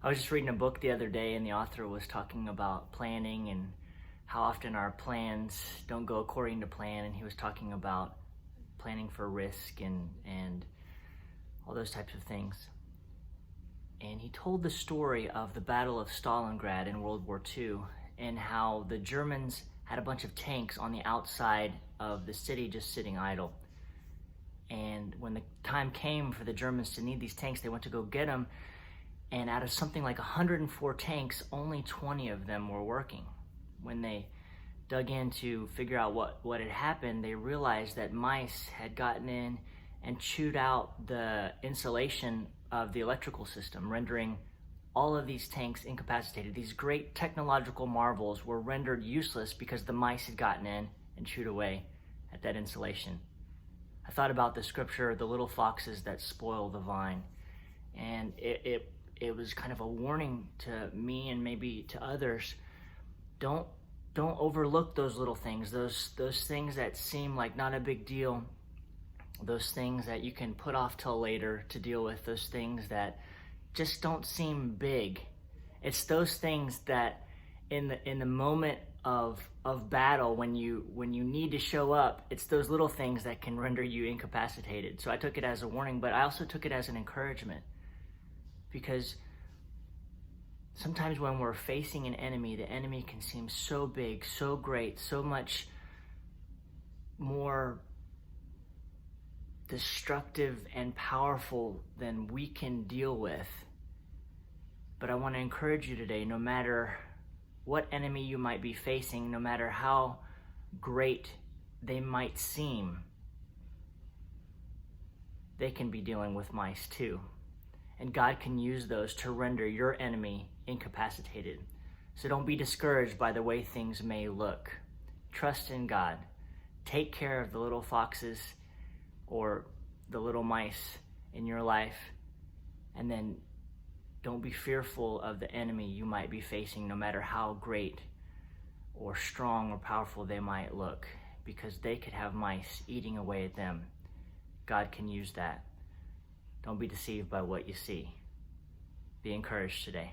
I was just reading a book the other day, and the author was talking about planning and how often our plans don't go according to plan. And he was talking about planning for risk and all those types of things. And he told the story of the Battle of Stalingrad in World War II and how the Germans had a bunch of tanks on the outside of the city just sitting idle. And when the time came for the Germans to need these tanks, they went to go get them. And out of something like 104 tanks, only 20 of them were working. When they dug in to figure out what had happened, they realized that mice had gotten in and chewed out the insulation of the electrical system, rendering all of these tanks incapacitated. These great technological marvels were rendered useless because the mice had gotten in and chewed away at that insulation. I thought about the scripture, the little foxes that spoil the vine. And it was kind of a warning to me and maybe to others. Don't overlook those little things, those things that seem like not a big deal, those things that you can put off till later to deal with, those things that just don't seem big. It's those things that in the moment of battle, when you need to show up, it's those little things that can render you incapacitated. So I took it as a warning, but I also took it as an encouragement, because sometimes when we're facing an enemy, the enemy can seem so big, so great, so much more destructive and powerful than we can deal with. But I want to encourage you today, no matter what enemy you might be facing, no matter how great they might seem, they can be dealing with mice too. And God can use those to render your enemy incapacitated. So don't be discouraged by the way things may look. Trust in God. Take care of the little foxes or the little mice in your life, and then don't be fearful of the enemy you might be facing, no matter how great or strong or powerful they might look, because they could have mice eating away at them. God can use that. Don't be deceived by what you see. Be encouraged today.